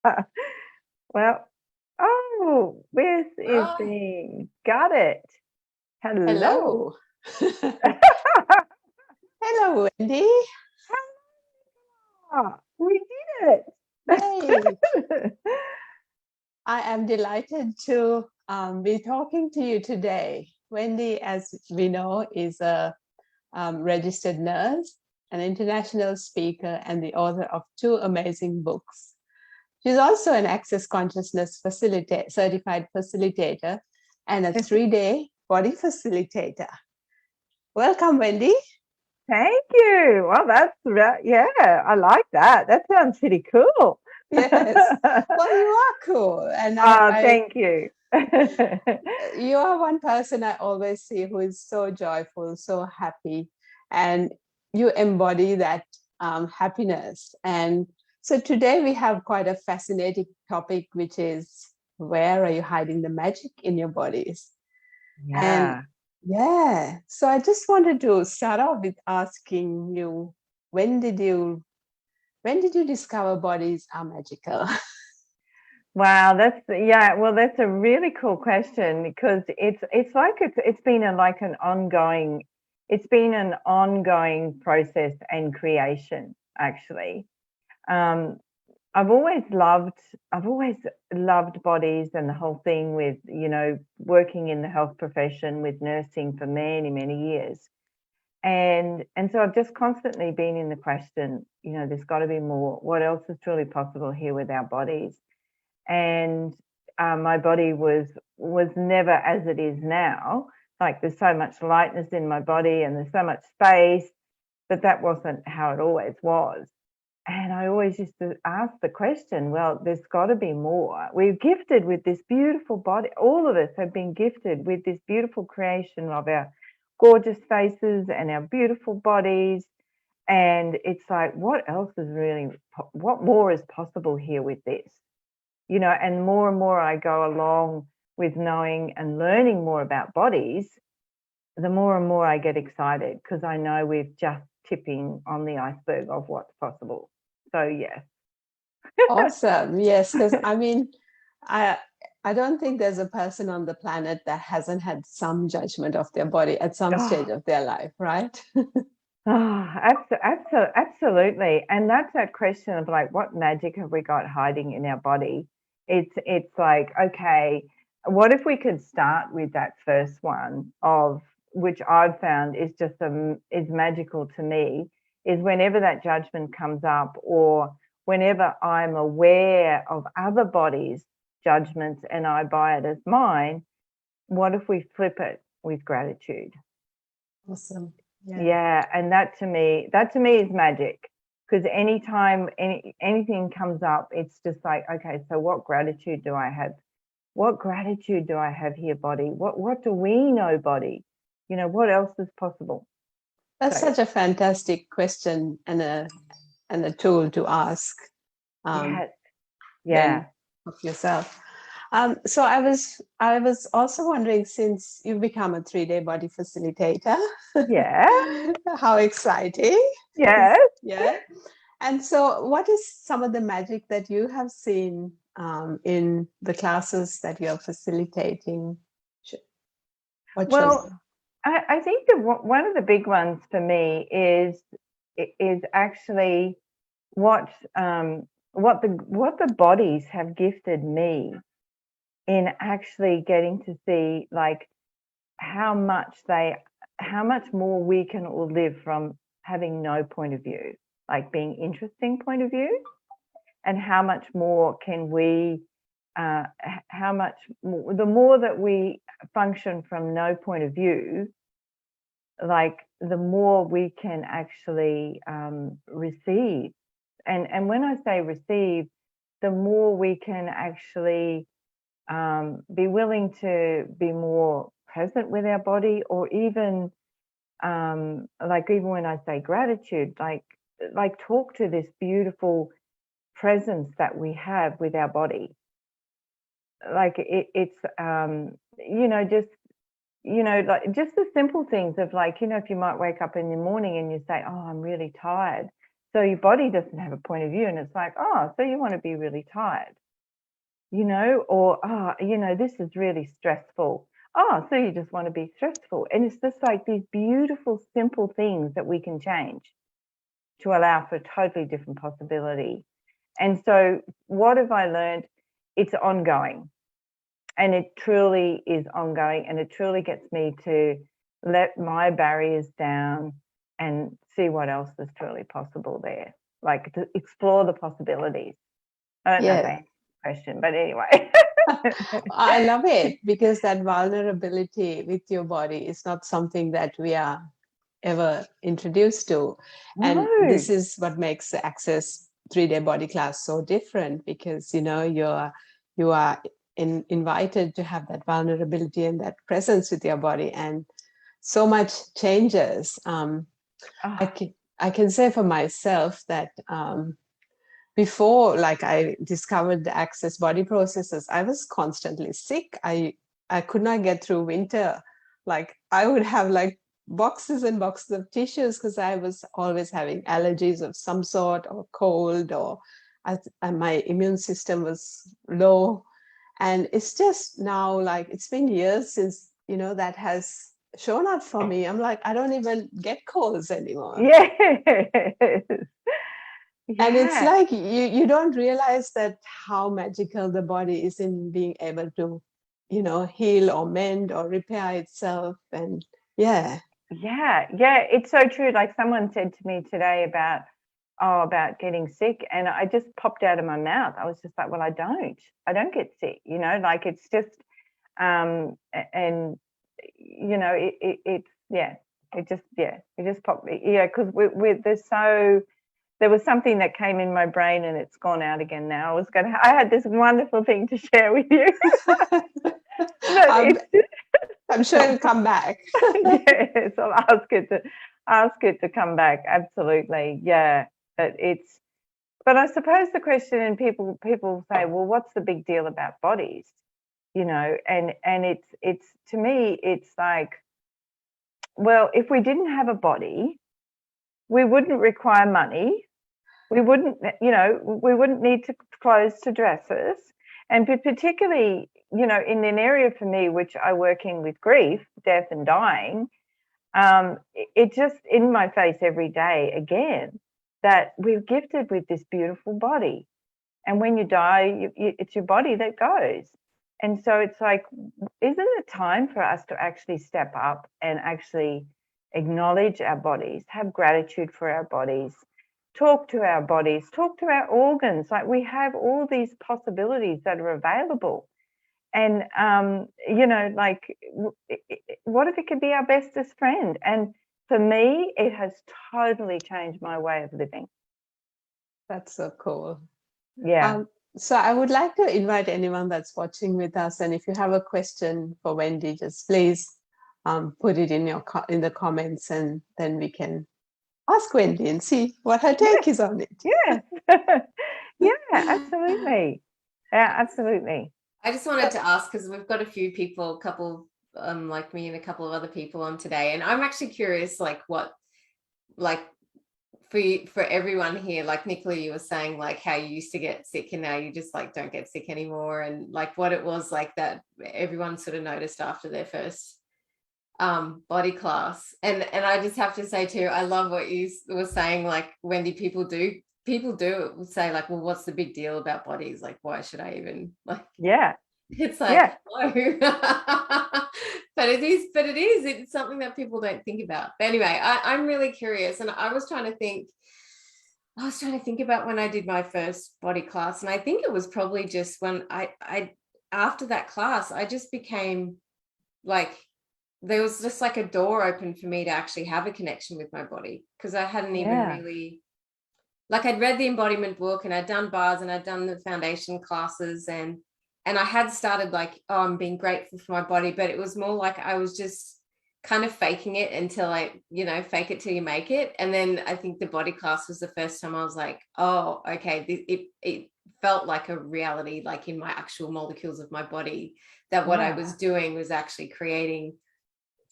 Well, oh, where's is Ah, being? Got it. Hello. hello. Hello, Wendy. Ah, we did Yay. it. I am delighted to be talking to you today. Wendy, as we know, is a registered nurse, an international speaker, and the author of two amazing books. She's also an Access Consciousness certified facilitator and a 3-day body facilitator. Welcome, Wendy. Thank you. Well, that's right. Yeah, I like that. That sounds pretty cool. Yes. Well, you are cool. And Thank you. you are one person I always see who is so joyful, so happy, and you embody that happiness. And so today we have quite a fascinating topic, which is where are you hiding the magic in your bodies? And Yeah. yeah, so I just wanted to start off with asking you, when did you when did you discover bodies are magical? Wow, that's a really cool question because it's like it's been an ongoing process and creation actually. Um, I've always loved I've always loved bodies and the whole thing with, working in the health profession with nursing for many, many years. And so I've just constantly been in the question, there's got to be more. What else is truly possible here with our bodies? And my body was never as it is now. Like there's so much lightness in my body and there's so much space, but that wasn't how it always was. And I always used to ask the question, well, there's got to be more. We're gifted with this beautiful body. All of us have been gifted with this beautiful creation of our gorgeous faces and our beautiful bodies. And it's like, what more is possible here with this? And more I go along with knowing and learning more about bodies, the more and more I get excited because I know we're just tipping on the iceberg of what's possible. So, yes. Awesome. Yes, because I mean, I I don't think there's a person on the planet that hasn't had some judgment of their body at some Oh, stage of their life, right? absolutely. And that's that question of like, what magic have we got hiding in our body? It's like, okay, what if we could start with that first one of which I've found is is magical to me, is whenever that judgment comes up or whenever I'm aware of other bodies' judgments and I buy it as mine, what if we flip it with gratitude? Awesome. Yeah. Yeah, and that to me is magic. Because anytime anything comes up, it's just like, okay, so what gratitude do I have? What gratitude do I have here, body? What do we know, body? What else is possible? That's So such a fantastic question and a tool to ask um, yeah, then yeah, of yourself. So I was also wondering, since you've become a 3-day body facilitator, yeah, how exciting! yes. Yeah. And so, what is some of the magic that you have seen in the classes that you're facilitating? What shows? Well, I think that one of the big ones for me is actually what the bodies have gifted me in actually getting to see like how much more we can all live from having no point of view, like being interesting point of view, and how much more can we how much more, the more that we function from no point of view, like the more we can actually receive. And when I say receive, the more we can actually be willing to be more present with our body, or even like even when I say gratitude, like talk to this beautiful presence that we have with our body. Like it's just like just the simple things of like, if you might wake up in the morning and you say, oh, I'm really tired, So your body doesn't have a point of view, and it's like, oh, so you want to be really tired, or, oh, this is really stressful. Oh, so you just want to be stressful. And it's just like these beautiful, simple things that we can change to allow for a totally different possibility. And so what have I learned? It's ongoing. And it truly is ongoing. And it truly gets me to let my barriers down and see what else is truly possible there. Like to explore the possibilities. I don't know if I answered the question, but anyway. I love it, because that vulnerability with your body is not something that we are ever introduced to. And this No. is what makes the Access 3-day body class so different, because you are invited to have that vulnerability and that presence with your body, and so much changes. I can say for myself that before, like, I discovered the Access body processes, I was constantly sick. I could not get through winter. Like, I would have like boxes and boxes of tissues, because I was always having allergies of some sort, or cold, or my immune system was low. And it's just now, like, it's been years since that has shown up for me. I'm like, I don't even get colds anymore. Yes. And it's like you don't realize that how magical the body is in being able to heal or mend or repair itself. And yeah, it's so true. Like someone said to me today about getting sick, and I just popped out of my mouth. I was just like, well, I don't get sick, like it's just and it just popped, because there was something that came in my brain and it's gone out again now. I had this wonderful thing to share with you. I'm sure it'll come back. Yes, I'll ask it to come back. Absolutely. Yeah. But I suppose the question, and people say, well, what's the big deal about bodies? And it's to me, it's like, well, if we didn't have a body, we wouldn't require money. We wouldn't need clothes to dresses. And particularly, in an area for me, which I work in with grief, death and dying, it just in my face every day again, that we're gifted with this beautiful body. And when you die, it's your body that goes. And so it's like, isn't it time for us to actually step up and actually acknowledge our bodies, have gratitude for our bodies, talk to our bodies, talk to our organs? Like, we have all these possibilities that are available. And, like, what if it could be our bestest friend? And for me, it has totally changed my way of living. That's so cool. Yeah. So I would like to invite anyone that's watching with us, and if you have a question for Wendy, just please put it in the comments, and then we can ask Wendy and see what her take is on it. Yeah. Yeah, absolutely. Yeah, absolutely. I just wanted to ask, because we've got a couple like me and a couple of other people on today, and I'm actually curious, like, what, like, for everyone here, like Nicola, you were saying, like, how you used to get sick and now you just like don't get sick anymore, and like what it was like that everyone sort of noticed after their first body class. And I just have to say too, I love what you were saying, like, Wendy, people do say, like, well, what's the big deal about bodies? Like, why should I even, like, it's like, no. But it is, it's something that people don't think about. But anyway, I'm really curious, and I was trying to think about when I did my first body class, and I think it was probably just when I after that class, I just became like, there was just like a door open for me to actually have a connection with my body, because I hadn't even really, like, I'd read the embodiment book and I'd done bars and I'd done the foundation classes, and I had started like, oh, I'm being grateful for my body, but it was more like I was just kind of faking it until fake it till you make it. And then I think the body class was the first time I was like, oh, okay, it felt like a reality, like in my actual molecules of my body, that what I was doing was actually creating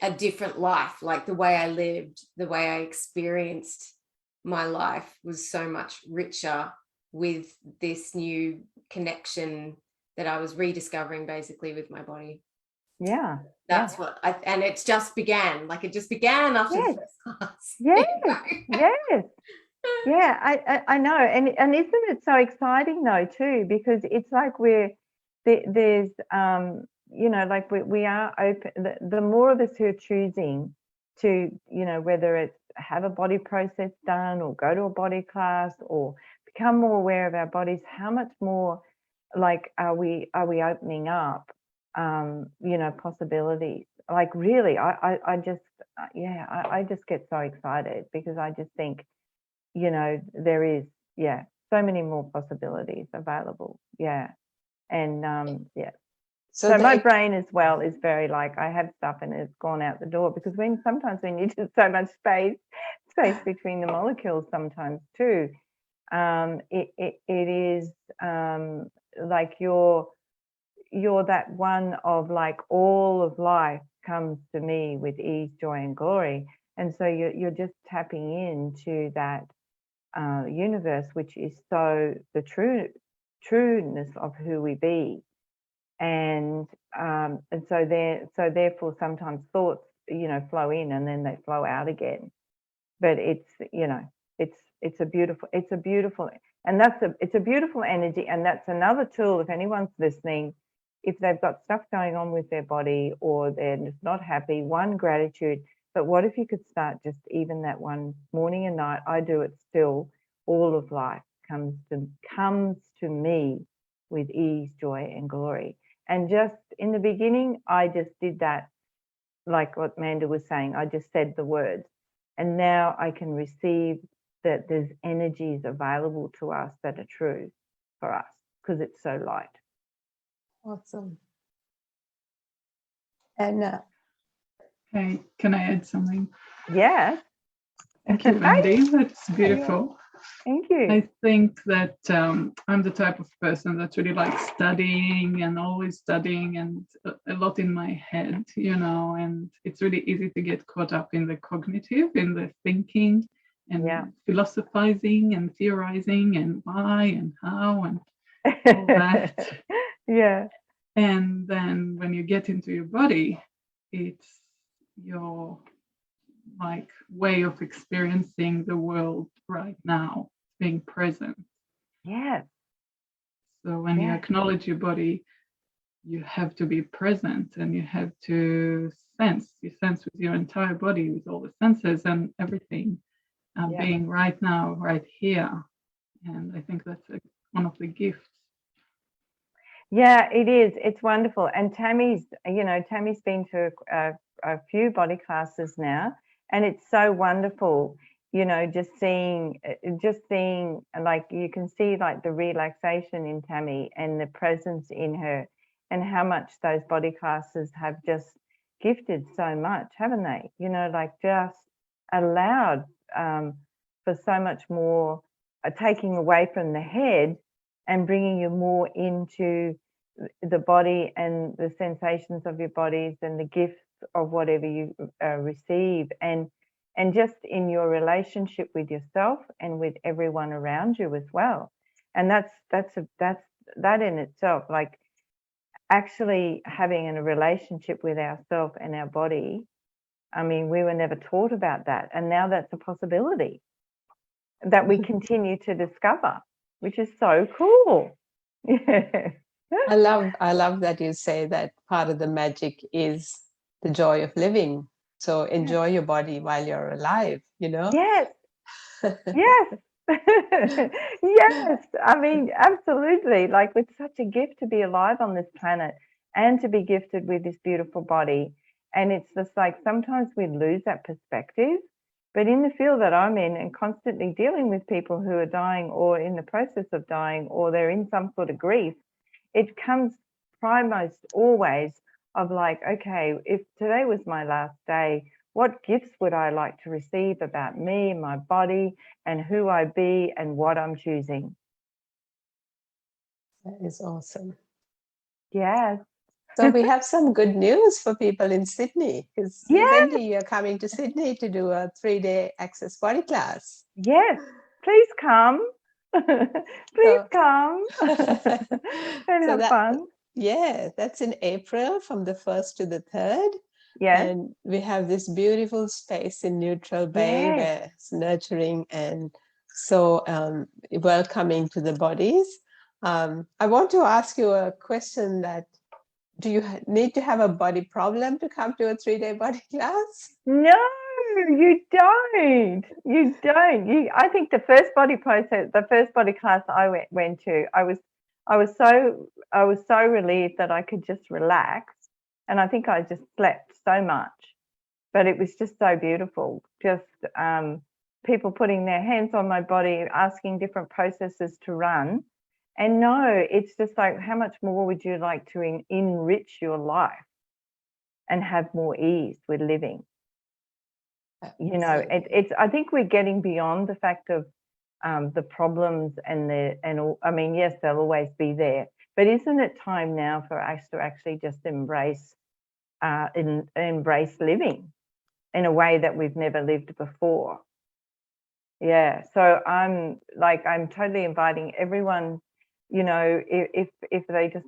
a different life, like the way I lived, the way I experienced my life was so much richer with this new connection that I was rediscovering basically with my body. Yeah. That's what and it just began after the first class. Yes. Yes. Yeah, I know, and isn't it so exciting though too, because it's like there's like we are open. The more of us who are choosing to, whether it's have a body process done or go to a body class or become more aware of our bodies, how much more like are we opening up possibilities. Like really, I just I just get so excited because I just think, there is, so many more possibilities available. Yeah. And so my brain as well is very like, I have stuff and it's gone out the door, because sometimes when you just so much space between the molecules sometimes too, it is like you're that one of like all of life comes to me with ease, joy and glory. And so you're just tapping into that universe, which is so the trueness of who we be. And so therefore sometimes thoughts flow in and then they flow out again, but it's a beautiful and it's a beautiful energy. And that's another tool, if anyone's listening, if they've got stuff going on with their body or they're just not happy, one, gratitude. But what if you could start just even that one morning and night? I do it still. All of life comes to me with ease, joy and glory. And just in the beginning, I just did that, like what Amanda was saying. I just said the words. And now I can receive that there's energies available to us that are true for us because it's so light. Awesome. And hey, can I add something? Yes. Thank you, Wendy. That's beautiful. Thank you. I think that I'm the type of person that really likes studying and always studying and a lot in my head, and it's really easy to get caught up in the cognitive, in the thinking and philosophizing and theorizing and why and how and all that. Yeah. And then when you get into your body, it's your like way of experiencing the world right now, being present. Yes. So when you acknowledge your body, you have to be present and you have to sense. You sense with your entire body, with all the senses and everything, being right now, right here. And I think that's one of the gifts. Yeah, it is. It's wonderful. And Tammy's been to a few body classes now, and it's so wonderful, just seeing like you can see like the relaxation in Tammy and the presence in her, and how much those body classes have just gifted so much, haven't they? Like just allowed for so much more, taking away from the head and bringing you more into the body and the sensations of your bodies and the gifts of whatever you receive, and just in your relationship with yourself and with everyone around you as well. And that's that in itself, like actually having a relationship with ourselves and our body. I mean, we were never taught about that, and now that's a possibility that we continue to discover, which is so cool. Yeah. I love that you say that part of the magic is the joy of living. So enjoy your body while you're alive, Yes. Yes. Yes. I mean, absolutely. Like, it's such a gift to be alive on this planet and to be gifted with this beautiful body. And it's just like sometimes we lose that perspective. But in the field that I'm in and constantly dealing with people who are dying or in the process of dying or they're in some sort of grief, it comes primemost always of like, okay, if today was my last day, what gifts would I like to receive about me, my body, and who I be and what I'm choosing? That is awesome. Yes. So we have some good news for people in Sydney, because Yeah. Wendy, you're coming to Sydney to do a 3-day Access Body class. Yes, please come. Please come. And So have fun. Yeah, that's in April from the 1st to the 3rd. Yes. And we have this beautiful space in Neutral Bay Yes. where it's nurturing and so welcoming to the bodies. I want to ask you a question that, do you need to have a body problem to come to a 3-day body class? No, you don't. You don't. I think the first body class I went to, I was so relieved that I could just relax, and I think I just slept so much. But it was just so beautiful. Just people putting their hands on my body, asking different processes to run. And no, it's just like, how much more would you like to enrich your life and have more ease with living? You know, it's. I think we're getting beyond the fact of the problems and all. I mean, yes, they'll always be there, but isn't it time now for us to actually just embrace living in a way that we've never lived before? Yeah. So I'm totally inviting everyone. You know, if they just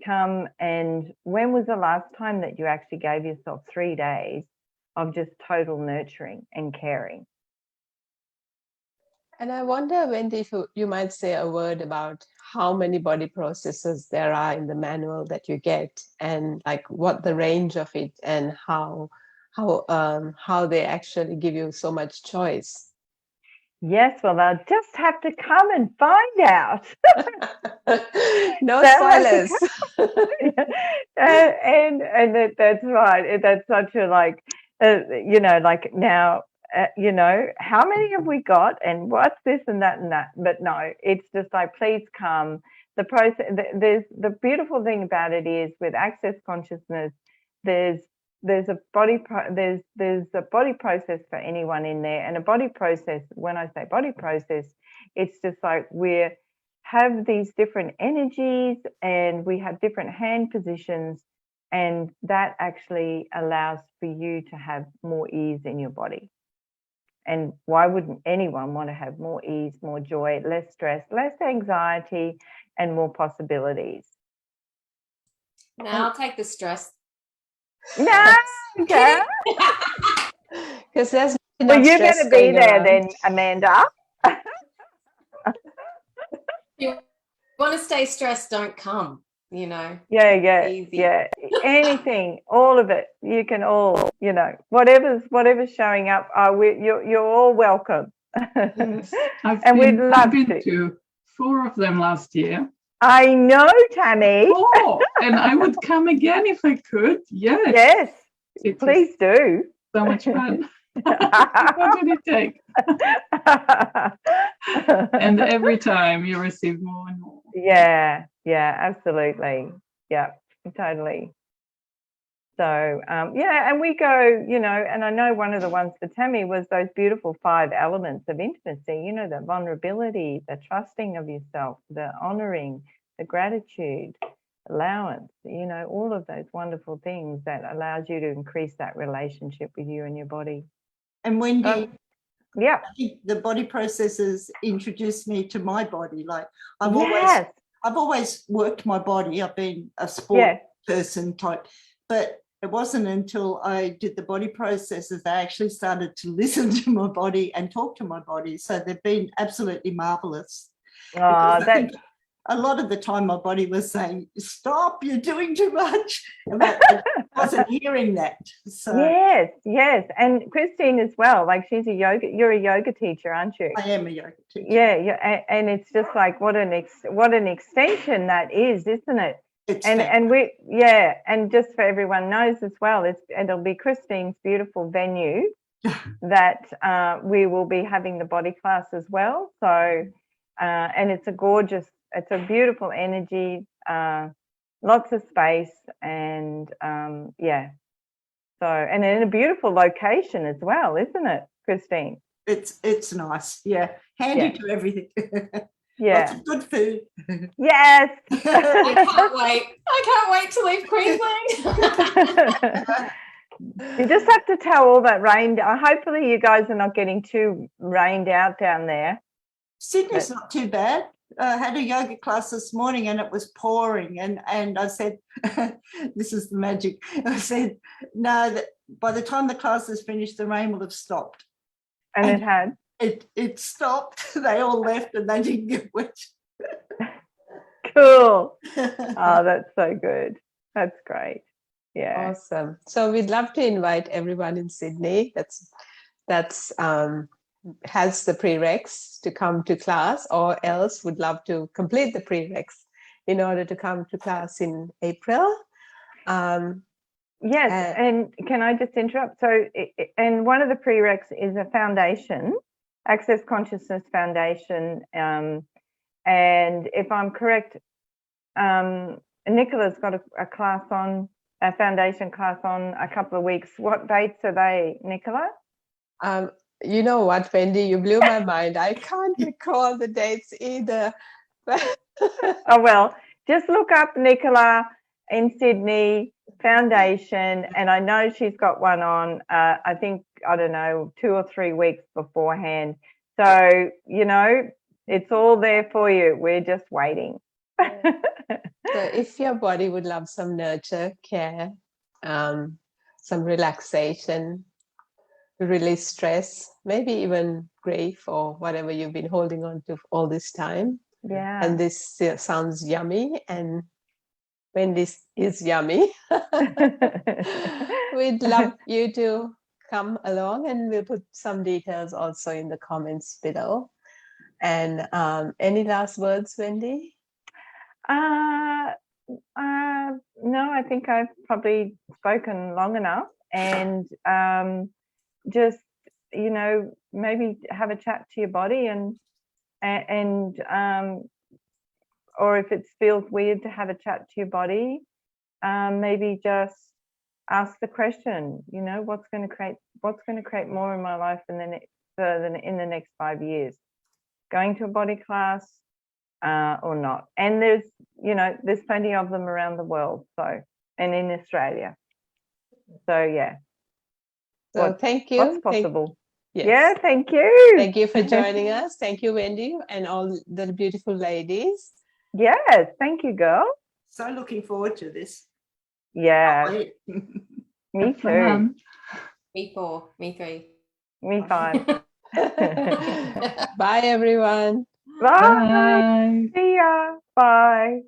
come. And when was the last time that you actually gave yourself 3 days of just total nurturing and caring? And I wonder, Wendy, if you might say a word about how many body processes there are in the manual that you get, and like what the range of it, and how they actually give you so much choice. Yes, well, they'll just have to come and find out. No spoilers. And that's right. That's such a you know, like now, you know, how many have we got, and what's this and that and that? But no, it's just like, please come. The process. There's the beautiful thing about it is, with Access Consciousness, there's a body process for anyone in there. And a body process, when I say body process, it's just like we have these different energies and we have different hand positions, and that actually allows for you to have more ease in your body. And why wouldn't anyone want to have more ease, more joy, less stress, less anxiety, and more possibilities? Now I'll take the stress. No, okay. Because there's well, you better be there then, Amanda. You want to stay stressed, don't come, you know. Yeah. Anything, all of it. You can all, you know, whatever's showing up, you're all welcome. And we'd love I've been to 4 of them last year. I know, Tammy. Oh, and I would come again if I could. Yes. Please do. So much fun. What did it take? And every time you receive more and more. Yeah, absolutely. Yeah, totally. So, and we go, you know, and I know one of the ones for Tammy was those beautiful 5 elements of intimacy, you know, the vulnerability, the trusting of yourself, the honoring, the gratitude, allowance, you know, all of those wonderful things that allows you to increase that relationship with you and your body. And Wendy, I think the body processes introduced me to my body. Like I've always worked my body. I've been a sport person type, but it wasn't until I did the body processes that I actually started to listen to my body and talk to my body. So they've been absolutely marvelous. I think a lot of the time my body was saying, stop, you're doing too much. But I wasn't hearing that. So Yes. And Christine as well, like you're a yoga teacher, aren't you? I am a yoga teacher. Yeah. And it's just like what an extension that is, isn't it? And just for everyone knows as well, it'll be Christine's beautiful venue that we will be having the body class as well. So and it's a beautiful energy, lots of space, and so, and in a beautiful location as well, isn't it, Christine? It's nice, handy to everything. Lots of good food. Yes. I can't wait to leave Queensland. You just have to tell all that rain. Hopefully you guys are not getting too rained out down there. Sydney's not too bad. I had a yoga class this morning and it was pouring, and I said, this is the magic. I said, no, that by the time the class is finished, the rain will have stopped. And it had? It stopped. They all left and they didn't get wet. Cool. Oh, that's so good. That's great. Yeah. Awesome. So we'd love to invite everyone in Sydney that's has the prereqs to come to class, or else would love to complete the prereqs in order to come to class in April. Yes, and can I just interrupt? So, and one of the prereqs is a foundation, Access Consciousness Foundation. And if I'm correct, Nicola's got a class on, a foundation class on a couple of weeks. What dates are they, Nicola? You know what, Wendy, you blew my mind. I can't recall the dates either. Oh, well, just look up Nicola in Sydney Foundation, and I know she's got one on, I think, I don't know, 2 or 3 weeks beforehand. So, you know, it's all there for you. We're just waiting. So if your body would love some nurture, care, some relaxation, release stress, maybe even grief or whatever you've been holding on to all this time. Yeah. And this sounds yummy, and when this is yummy, we'd love you to come along, and we'll put some details also in the comments below. And any last words, Wendy? No, I think I've probably spoken long enough, and just, you know, maybe have a chat to your body, and or if it feels weird to have a chat to your body, maybe just ask the question, you know, what's going to create more in my life in the next 5 years? Going to a body class or not? And there's, you know, there's plenty of them around the world, so, and in Australia. So yeah. So thank you. What's possible? Yes. Yeah, thank you. Thank you for joining us. Thank you, Wendy, and all the beautiful ladies. Yes, thank you, girl. So looking forward to this. Yeah. Me too. Me 4, me 3. Me 5. Bye, everyone. Bye. See ya. Bye.